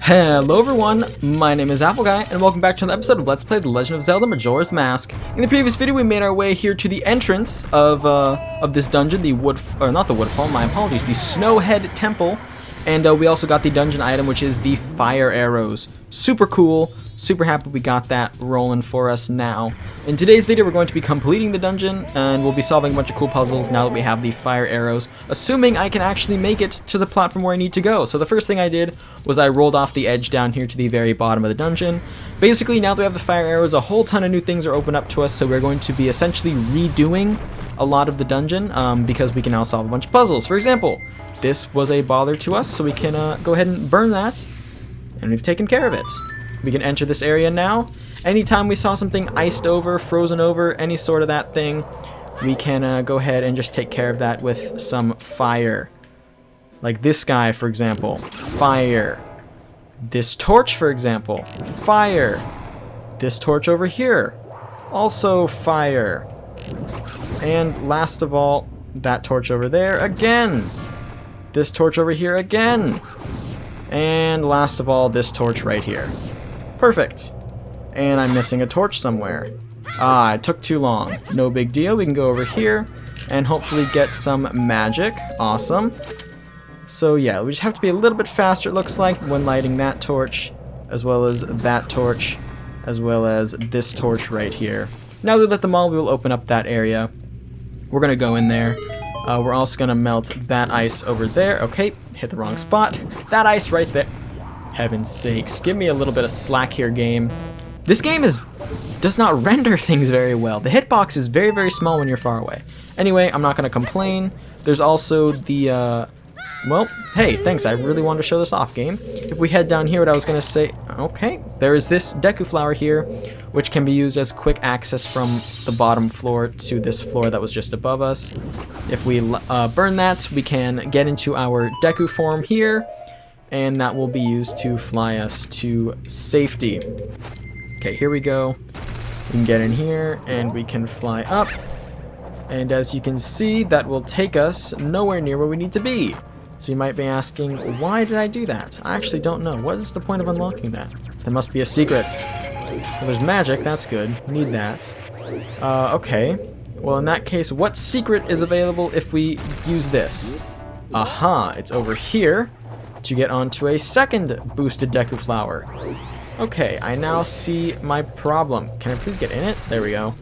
Hello everyone, my name is Apple Guy, and welcome back to another episode of Let's Play The Legend of Zelda Majora's Mask. In the previous video, we made our way here to the entrance of this dungeon, the the Snowhead Temple, and we also got the dungeon item, which is the fire arrows. Super cool, super happy we got that rolling for us now. In today's video, we're going to be completing the dungeon, and we'll be solving a bunch of cool puzzles now that we have the fire arrows, assuming I can actually make it to the platform where I need to go. So the first thing I did was I rolled off the edge down here to the very bottom of the dungeon. Basically, now that we have the fire arrows, a whole ton of new things are open up to us, so we're going to be essentially redoing a lot of the dungeon, because we can now solve a bunch of puzzles. For example, this was a bother to us, so we can go ahead and burn that, and we've taken care of it. We can enter this area now. Anytime we saw something iced over, frozen over, any sort of that thing, we can go ahead and just take care of that with some fire. Like this guy, for example. Fire. This torch, for example. Fire. This torch over here. Also fire. And last of all, that torch over there again. This torch over here again. And last of all, this torch right here. Perfect. And I'm missing a torch somewhere. Ah, it took too long. No big deal. We can go over here and hopefully get some magic. Awesome. So yeah, we just have to be a little bit faster, it looks like, when lighting that torch, as well as that torch, as well as this torch right here. Now that we lit them all, we will open up that area. We're going to go in there. We're also going to melt that ice over there. Okay, hit the wrong spot. That ice right there. Heaven's sakes, give me a little bit of slack here, game. This game does not render things very well. The hitbox is very, very small when you're far away. Anyway, I'm not going to complain. There's also the, well, hey, thanks. I really wanted to show this off, game. If we head down here, what I was going to say, okay, there is this Deku flower here, which can be used as quick access from the bottom floor to this floor that was just above us. If we burn that, we can get into our Deku form here, and that will be used to fly us to safety. Okay, here we go. We can get in here and we can fly up. And as you can see, that will take us nowhere near where we need to be. So you might be asking, why did I do that? I actually don't know. What is the point of unlocking that? There must be a secret. Well, there's magic, that's good. Need that. Okay. Well, in that case, what secret is available if we use this? Aha, it's over here to get onto a second boosted Deku flower. Okay, I now see my problem. Can I please get in it? There we go.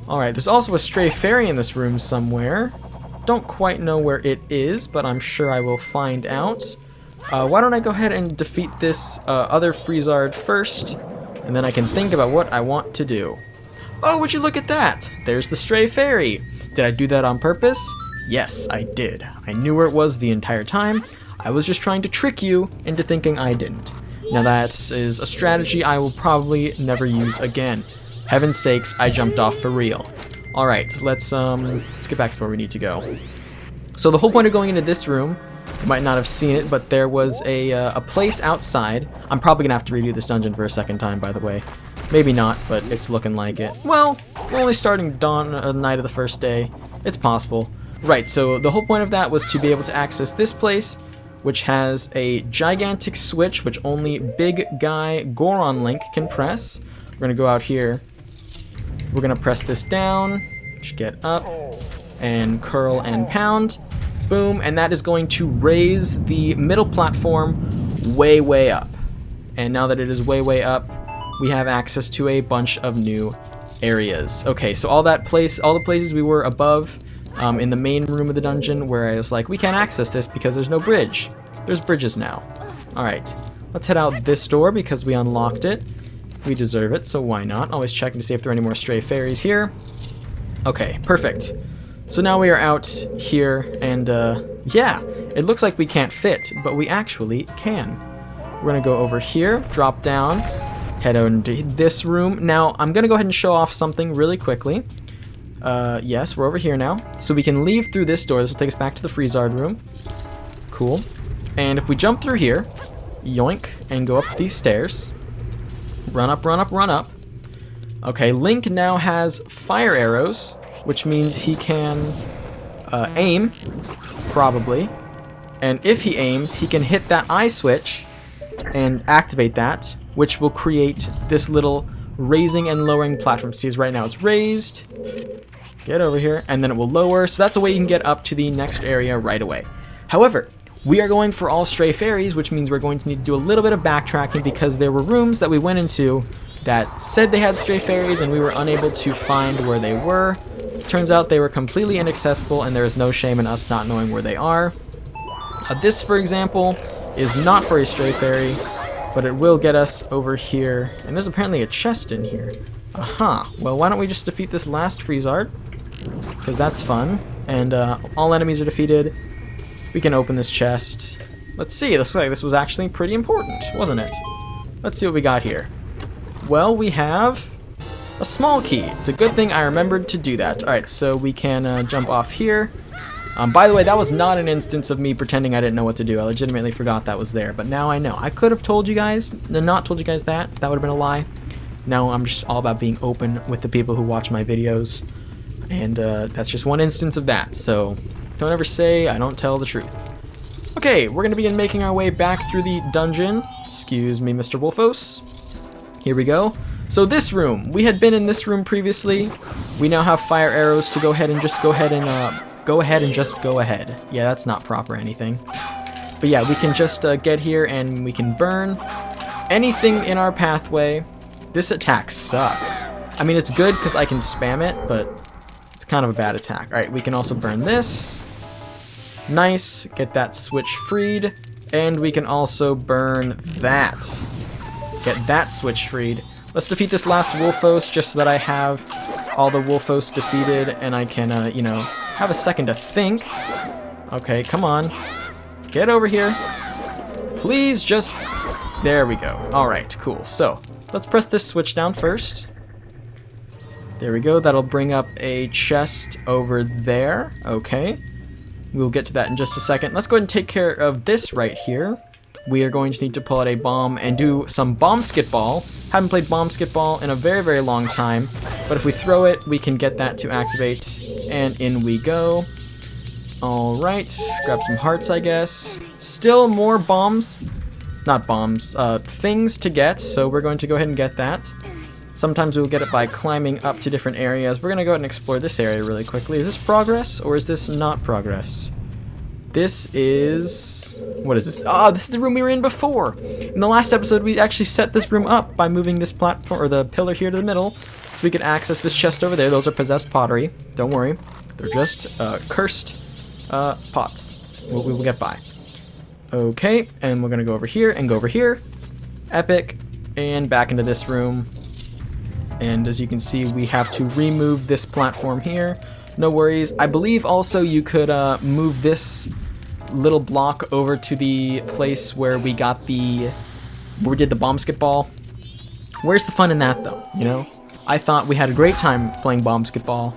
Alright, there's also a stray fairy in this room somewhere. Don't quite know where it is, but I'm sure I will find out. Why don't I go ahead and defeat this other Friezard first, and then I can think about what I want to do. Oh, would you look at that? There's the stray fairy. Did I do that on purpose? Yes, I did. I knew where it was the entire time. I was just trying to trick you into thinking I didn't. Now that is a strategy I will probably never use again. Heaven's sakes, I jumped off for real. Alright, let's get back to where we need to go. So the whole point of going into this room, you might not have seen it, but there was a place outside. I'm probably going to have to redo this dungeon for a second time, by the way. Maybe not, but it's looking like it. Well, we're only starting dawn night of the first day. It's possible. Right, so the whole point of that was to be able to access this place, which has a gigantic switch which only big guy Goron Link can press. We're going to go out here. We're going to press this down, get up, and curl and pound. Boom, and that is going to raise the middle platform way, way up. And now that it is way, way up, we have access to a bunch of new areas. Okay, so all the places we were above, in the main room of the dungeon, where I was like, we can't access this because there's no bridge. There's bridges now. Alright, let's head out this door because we unlocked it. We deserve it, so why not? Always checking to see if there are any more stray fairies here. Okay, perfect. So now we are out here, and yeah, it looks like we can't fit, but we actually can. We're gonna go over here, drop down, head out into this room. Now, I'm gonna go ahead and show off something really quickly. Yes, we're over here now. So we can leave through this door. This will take us back to the Friezard room. Cool. And if we jump through here, yoink, and go up these stairs, run up, run up, run up. Okay, Link now has fire arrows, which means he can aim, probably. And if he aims, he can hit that eye switch and activate that, which will create this little raising and lowering platform. See, right now it's raised. Get over here, and then it will lower. So that's a way you can get up to the next area right away. However, we are going for all stray fairies, which means we're going to need to do a little bit of backtracking because there were rooms that we went into that said they had stray fairies and we were unable to find where they were. Turns out they were completely inaccessible and there is no shame in us not knowing where they are. This, for example, is not for a stray fairy, but it will get us over here. And there's apparently a chest in here. Aha. Well, why don't we just defeat this last freeze art? Because that's fun. And all enemies are defeated. We can open this chest. Let's see. It looks like this was actually pretty important, wasn't it? Let's see what we got here. Well, we have a small key. It's a good thing I remembered to do that. Alright, so we can jump off here. By the way, that was not an instance of me pretending I didn't know what to do. I legitimately forgot that was there, but now I know. I could have told you guys, not told you guys that. That would have been a lie. Now I'm just all about being open with the people who watch my videos. And that's just one instance of that. So don't ever say I don't tell the truth. Okay, we're going to begin making our way back through the dungeon. Excuse me, Mr. Wolfos. Here we go. So this room, we had been in this room previously. We now have fire arrows to go ahead and just go ahead. Yeah, that's not proper anything. But yeah, we can just get here and we can burn anything in our pathway. This attack sucks. I mean, it's good because I can spam it, but it's kind of a bad attack. Alright, we can also burn this. Nice. Get that switch freed. And we can also burn that. Get that switch freed. Let's defeat this last Wolfos just so that I have all the Wolfos defeated and I can, you know, have a second to think. Okay, come on. Get over here. Please just... There we go. Alright, cool. So, let's press this switch down first. There we go. That'll bring up a chest over there. Okay. We'll get to that in just a second. Let's go ahead and take care of this right here. We are going to need to pull out a bomb and do some bomb skitball. Haven't played bomb skitball in a very, very long time. But if we throw it, we can get that to activate. And in we go. Alright. Grab some hearts, I guess. Still more bombs. Not bombs. Things to get. So we're going to go ahead and get that. Sometimes we'll get it by climbing up to different areas. We're going to go ahead and explore this area really quickly. Is this progress or is this not progress? This is... What is this? Ah, this is the room we were in before. In the last episode, we actually set this room up by moving this platform, or the pillar here to the middle, so we could access this chest over there. Those are possessed pottery. Don't worry. They're just cursed pots. We'll get by. Okay, and we're going to go over here and go over here. Epic. And back into this room. And as you can see, we have to remove this platform here. No worries. I believe also you could move this little block over to the place where we got the... where we did the bomb skitball. Where's the fun in that, though, you know? I thought we had a great time playing bomb skitball,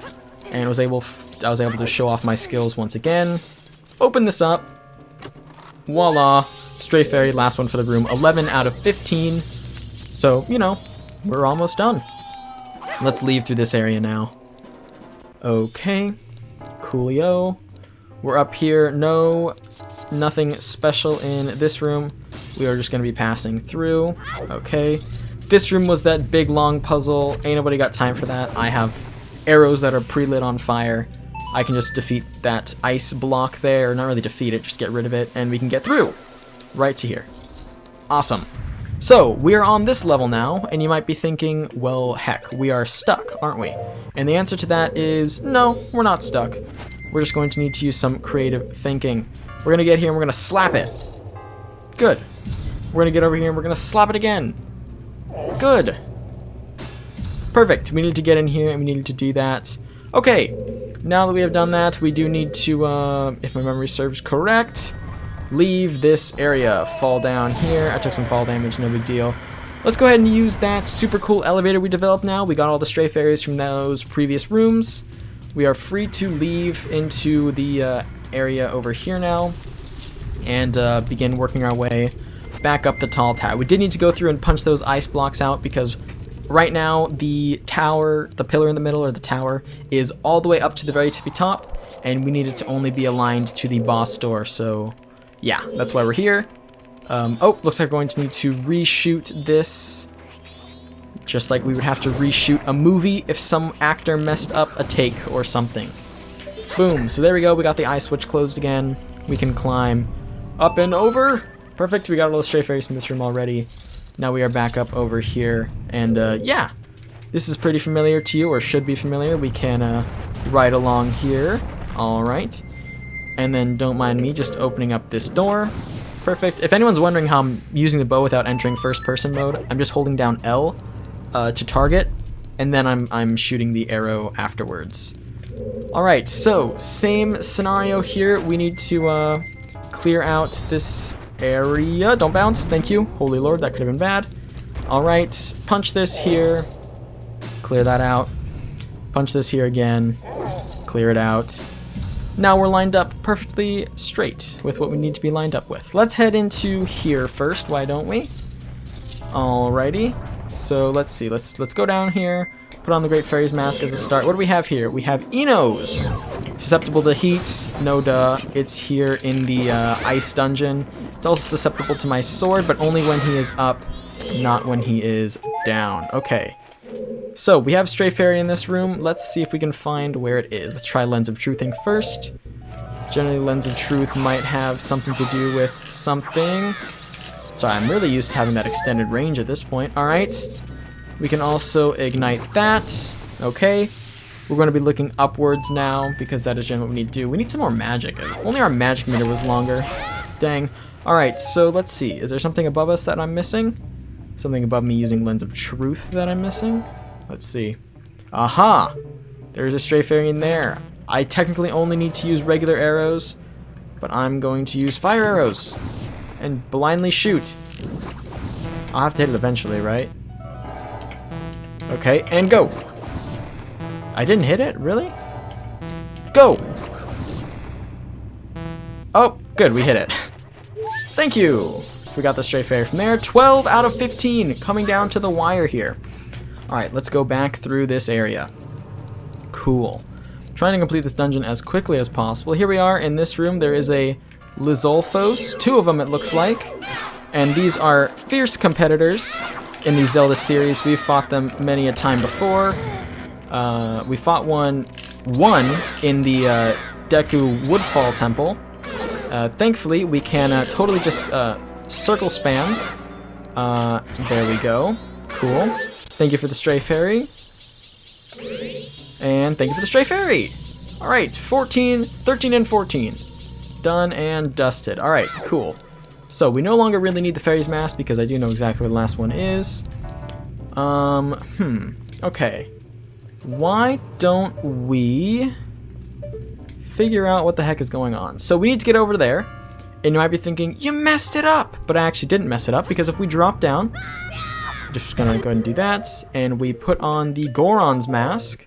and I was able to show off my skills once again. Open this up. Voila. Stray fairy, last one for the room. 11 out of 15. So, you know, we're almost done. Let's leave through this area now. Okay. Coolio. We're up here. No, nothing special in this room. We are just going to be passing through. Okay. This room was that big, long puzzle. Ain't nobody got time for that. I have arrows that are pre-lit on fire. I can just defeat that ice block there. Not really defeat it, just get rid of it. And we can get through. Right to here. Awesome. So, we are on this level now, and you might be thinking, well, heck, we are stuck, aren't we? And the answer to that is, no, we're not stuck. We're just going to need to use some creative thinking. We're going to get here and we're going to slap it. Good. We're going to get over here and we're going to slap it again. Good. Perfect. We need to get in here and we need to do that. Okay. Now that we have done that, we do need to, if my memory serves correct, leave this area. Fall down here. I took some fall damage, no big deal. Let's go ahead and use that super cool elevator we developed now. We got all the stray fairies from those previous rooms. We are free to leave into the area over here now and begin working our way back up the tall tower. We did need to go through and punch those ice blocks out because right now the tower, the pillar in the middle, or the tower, is all the way up to the very tippy top, and we needed to only be aligned to the boss door, so yeah, that's why we're here. Oh, looks like we're going to need to reshoot this. Just like we would have to reshoot a movie if some actor messed up a take or something. Boom. So there we go. We got the eye switch closed again. We can climb up and over. Perfect. We got all the stray fairies from this room already. Now we are back up over here. And yeah, this is pretty familiar to you, or should be familiar. We can ride along here. All right. And then don't mind me just opening up this door. Perfect. If anyone's wondering how I'm using the bow without entering first person mode, I'm just holding down L to target, and then I'm shooting the arrow afterwards. Alright, so same scenario here. We need to clear out this area. Don't bounce, thank you. Holy Lord, that could have been bad. Alright, punch this here. Clear that out. Punch this here again. Clear it out. Now we're lined up perfectly straight with what we need to be lined up with. Let's head into here first, why don't we? Alrighty. So let's see, let's go down here, put on the Great Fairy's Mask as a start. What do we have here? We have Enos. Susceptible to heat, no duh. It's here in the ice dungeon. It's also susceptible to my sword, but only when he is up, not when he is down. Okay. So we have Stray Fairy in this room. Let's see if we can find where it is. Let's try Lens of Truthing first. Generally, Lens of Truth might have something to do with something. Sorry, I'm really used to having that extended range at this point. Alright. We can also ignite that. Okay. We're going to be looking upwards now, because that is generally what we need to do. We need some more magic. If only our magic meter was longer. Dang. Alright, so let's see. Is there something above us that I'm missing? Something above me using Lens of Truth that I'm missing? Let's see. Aha! There's a Stray Fairy in there. I technically only need to use regular arrows, but I'm going to use fire arrows and blindly shoot. I'll have to hit it eventually, right? Okay, and go! I didn't hit it? Really? Go! Oh, good, we hit it. Thank you! We got the Stray Fairy from there. 12 out of 15, coming down to the wire here. Alright, let's go back through this area. Cool. Trying to complete this dungeon as quickly as possible. Here we are in this room. There is a Lizolphos, 2 of them it looks like. And these are fierce competitors in the Zelda series. We've fought them many a time before. We fought one in the Deku Woodfall Temple. Thankfully, we can totally just circle spam. There we go. Cool. Thank you for the Stray Fairy. And thank you for the Stray Fairy. Alright, 13 and 14. Done and dusted. Alright, cool. So we no longer really need the Fairy's Mask because I do know exactly where the last one is. Okay. Why don't we figure out what the heck is going on? So we need to get over there. And you might be thinking, you messed it up! But I actually didn't mess it up because if we drop down, just gonna go ahead and do that, and we put on the Goron's mask,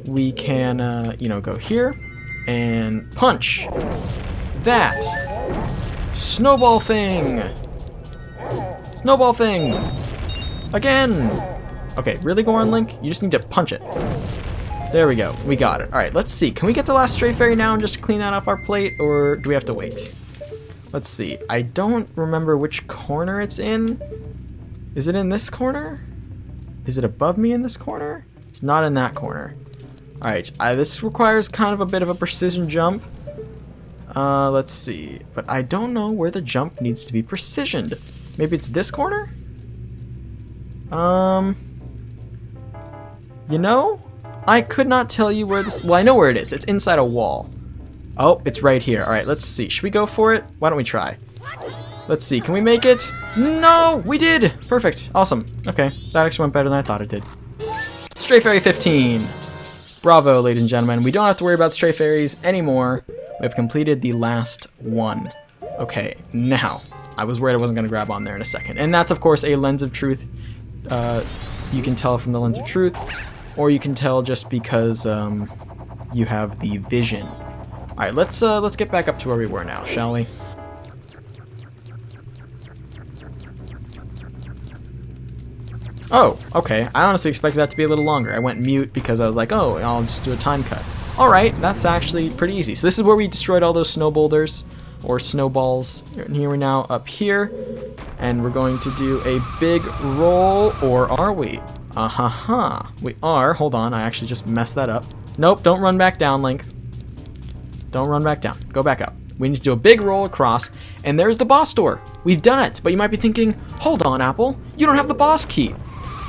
we can, you know, go here and punch that snowball thing. Snowball thing again. Okay, really, Goron Link? You just need to punch it. There we go. We got it. All right, let's see. Can we get the last Stray Fairy now and just clean that off our plate, or do we have to wait? Let's see. I don't remember which corner it's in. Is it in this corner? Is it above me in this corner? It's not in that corner. Alright, this requires kind of a bit of a precision jump. Let's see. But I don't know where the jump needs to be precisioned. Maybe it's this corner? You know? I could not tell you where this... Well, I know where it is. It's inside a wall. Oh, it's right here. Alright, let's see. Should we go for it? Why don't we try? Let's see. Can we make it? No! We did! Perfect. Awesome. Okay. That actually went better than I thought it did. Stray Fairy 15. Bravo, ladies and gentlemen. We don't have to worry about Stray Fairies anymore. We have completed the last one. Okay, now. I was worried I wasn't going to grab on there in a second. And that's, of course, a Lens of Truth. You can tell from the Lens of Truth. Or you can tell just because you have the vision. Alright, let's get back up to where we were now, shall we? Oh, okay. I honestly expected that to be a little longer. I went mute because I was like, oh, I'll just do a time cut. Alright, that's actually pretty easy. So this is where we destroyed all those snow boulders. or snowballs. And here we're now up here, and we're going to do a big roll, or are we? We are. Hold on, I actually just messed that up. Nope, don't run back down, Link. Don't run back down. Go back up. We need to do a big roll across, and there's the boss door. We've done it, but you might be thinking, hold on, Apple, you don't have the boss key.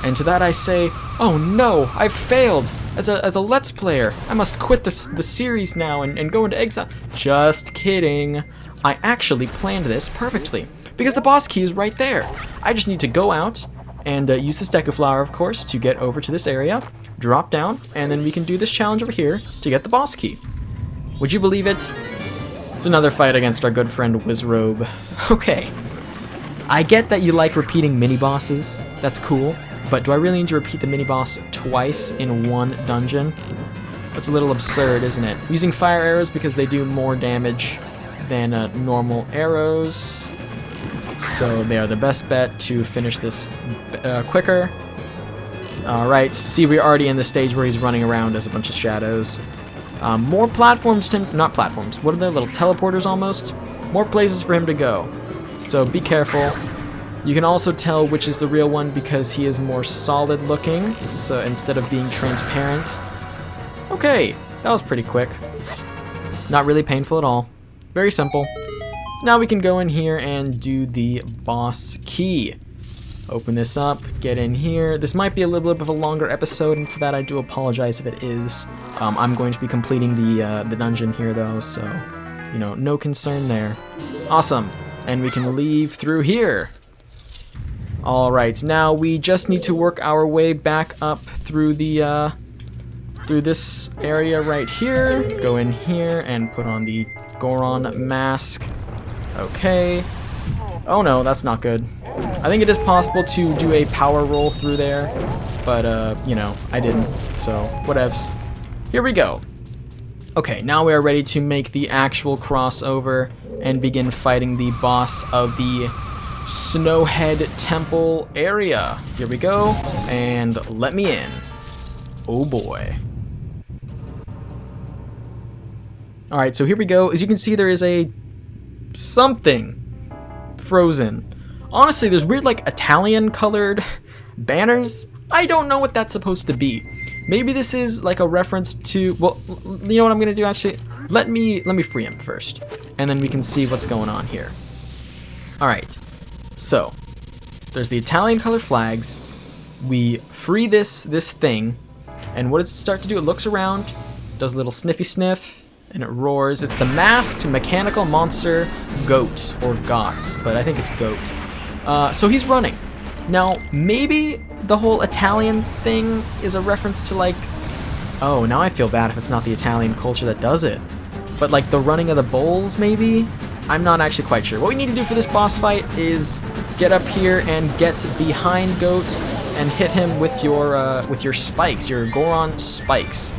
And to that I say, oh no, I've failed. As a Let's Player, I must quit the series now and go into exile. Just kidding. I actually planned this perfectly, because the boss key is right there. I just need to go out and use this Deku Flower, of course, to get over to this area, drop down, and then we can do this challenge over here to get the boss key. Would you believe it? It's another fight against our good friend Wizrobe. Okay. I get that you like repeating mini-bosses. That's cool. But do I really need to repeat the mini-boss twice in one dungeon? That's a little absurd, isn't it? I'm using fire arrows because they do more damage than normal arrows. So they are the best bet to finish this quicker. Alright, see, we're already in the stage where he's running around as a bunch of shadows. More platforms, not platforms, what are they, little teleporters almost? More places for him to go. So be careful. You can also tell which is the real one because he is more solid looking, so instead of being transparent. Okay, that was pretty quick. Not really painful at all. Very simple. Now we can go in here and do the boss key. Open this up, get in here. This might be a little bit of a longer episode, and for that I do apologize if it is. I'm going to be completing the dungeon here though, so, you know, no concern there. Awesome, and we can leave through here. Alright, now we just need to work our way back up through the, through this area right here. Go in here and put on the Goron mask. Okay. Oh no, that's not good. I think it is possible to do a power roll through there, but, you know, I didn't, so whatevs. Here we go. Okay, now we are ready to make the actual crossover and begin fighting the boss of the Snowhead Temple area. Here we go, and let me in. Oh boy. Alright, so here we go. As you can see, there is a something frozen. Honestly, there's weird, like, Italian colored banners. I don't know what that's supposed to be. Maybe this is like a reference to, well, you know what I'm gonna do actually? Let me free him first, and then we can see what's going on here. Alright. So, there's the Italian color flags. We free this thing, and what does it start to do? It looks around, does a little sniffy sniff, and it roars. It's the masked mechanical monster Goht, or Goht, but I think it's Goht. So he's running. Now, maybe the whole Italian thing is a reference to, like, oh, now I feel bad if it's not the Italian culture that does it. But like the running of the bulls, maybe? I'm not actually quite sure. What we need to do for this boss fight is get up here and get behind Goht and hit him with your spikes, your Goron spikes.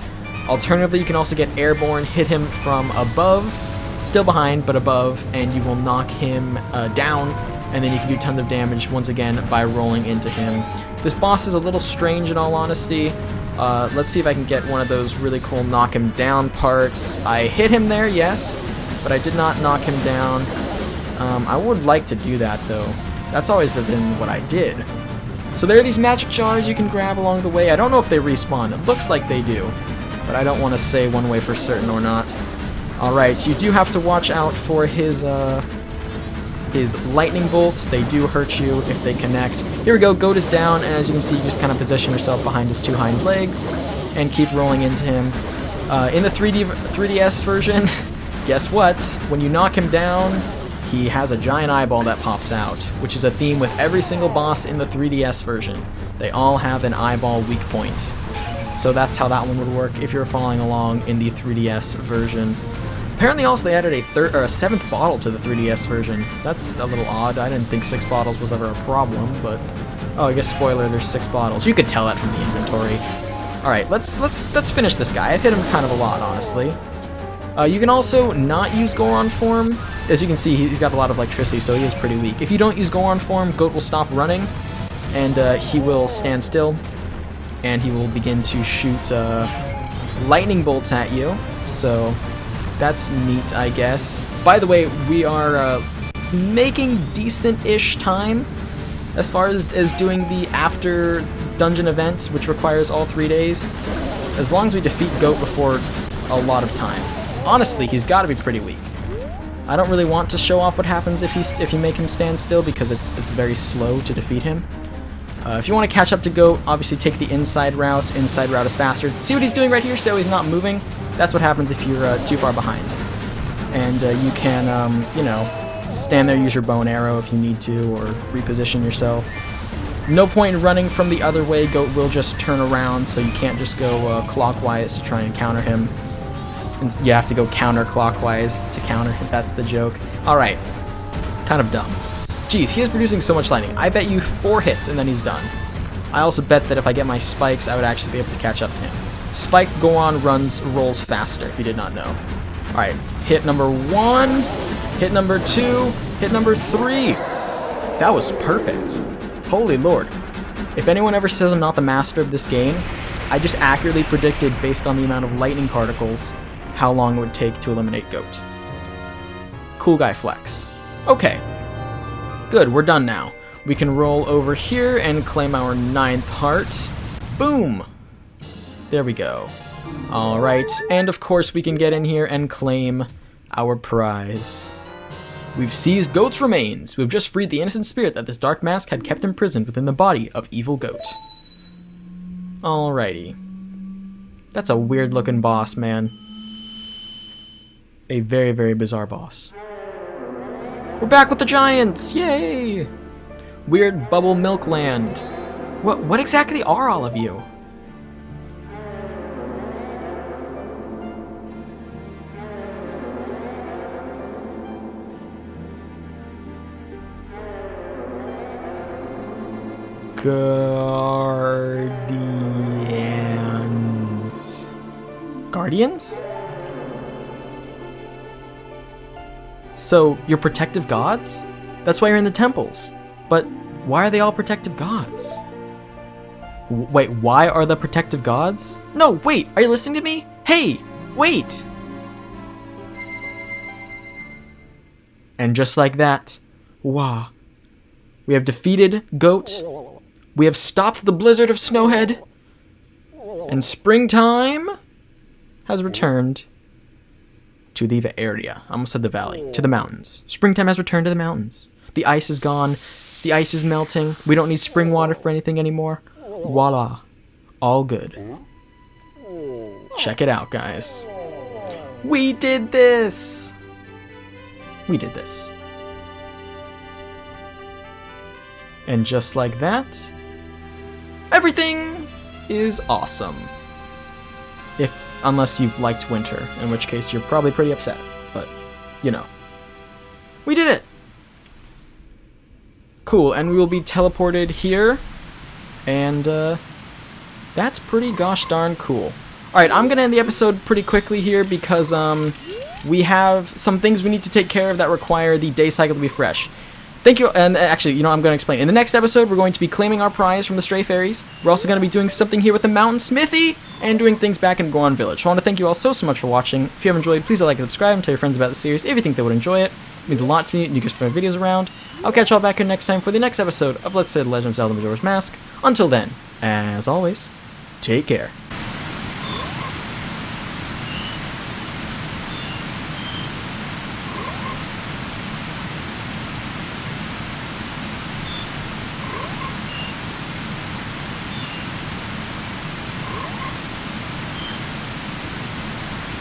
Alternatively, you can also get airborne, hit him from above, still behind, but above, and you will knock him down, and then you can do tons of damage once again by rolling into him. This boss is a little strange in all honesty. Let's see if I can get one of those really cool knock him down parts. I hit him there, yes, but I did not knock him down. I would like to do that though. That's always been what I did. So there are these magic jars you can grab along the way. I don't know if they respawn. It looks like they do, but I don't want to say one way for certain or not. Alright, you do have to watch out for his lightning bolts. They do hurt you if they connect. Here we go, Goht is down, and as you can see, you just kind of position yourself behind his two hind legs and keep rolling into him. In the 3DS version, guess what? When you knock him down, he has a giant eyeball that pops out, which is a theme with every single boss in the 3DS version. They all have an eyeball weak point. So that's how that one would work if you're following along in the 3DS version. Apparently also they added a seventh bottle to the 3DS version. That's a little odd. I didn't think 6 bottles was ever a problem, but oh, I guess spoiler, there's 6 bottles. You could tell that from the inventory. Alright, let's finish this guy. I've hit him kind of a lot, honestly. You can also not use Goron form. As you can see, he's got a lot of electricity, so he is pretty weak. If you don't use Goron form, Goht will stop running, and he will stand still, and he will begin to shoot lightning bolts at you. So that's neat, I guess. By the way, we are making decent-ish time as far as doing the after dungeon event, which requires all 3 days. As long as we defeat Goht before a lot of time. Honestly, he's got to be pretty weak. I don't really want to show off what happens if you make him stand still, because it's very slow to defeat him. If you want to catch up to Goht, obviously take the inside route. Inside route is faster. See what he's doing right here? See how he's not moving? That's what happens if you're too far behind. And you can, you know, stand there, use your bow and arrow if you need to, or reposition yourself. No point in running from the other way. Goht will just turn around, so you can't just go clockwise to try and counter him. And you have to go counterclockwise to counter him. That's the joke. Alright. Kind of dumb. Jeez, he is producing so much lightning. I bet you 4 hits and then he's done. I also bet that if I get my spikes, I would actually be able to catch up to him. Spike Goron rolls faster, if you did not know. Alright, hit number 1, hit number 2, hit number 3. That was perfect. Holy lord. If anyone ever says I'm not the master of this game, I just accurately predicted, based on the amount of lightning particles, how long it would take to eliminate Goht. Cool guy flex. Okay. Good, we're done now. We can roll over here and claim our 9th heart. Boom! There we go. Alright, and of course we can get in here and claim our prize. We've seized Goht's remains. We've just freed the innocent spirit that this dark mask had kept imprisoned within the body of evil Goht. Alrighty. That's a weird looking boss, man. A very, very bizarre boss. We're back with the giants! Yay! Weird bubble milk land. What exactly are all of you? Guardians. Guardians? So, you're protective gods? That's why you're in the temples. But why are they all protective gods? Wait, why are the protective gods? No, wait, are you listening to me? Hey, wait! And just like that, wow, we have defeated Goht. We have stopped the blizzard of Snowhead. And springtime has returned to the area. I almost said the valley. To the mountains. Springtime has returned to the mountains. The ice is gone. The ice is melting. We don't need spring water for anything anymore. Voila. All good. Check it out, guys. We did this! We did this. And just like that, everything is awesome. Unless you liked winter, in which case you're probably pretty upset. But, you know. We did it! Cool, and we will be teleported here. And, that's pretty gosh darn cool. Alright, I'm gonna end the episode pretty quickly here because, we have some things we need to take care of that require the day cycle to be fresh. Thank you, and actually, you know, I'm going to explain. In the next episode, we're going to be claiming our prize from the Stray Fairies. We're also going to be doing something here with the Mountain Smithy, and doing things back in Goron Village. So I want to thank you all so much for watching. If you have enjoyed, please like and subscribe, and tell your friends about the series if you think they would enjoy it. It means a lot to me, and you can spread my videos around. I'll catch y'all back here next time for the next episode of Let's Play The Legend of Zelda Majora's Mask. Until then, as always, take care.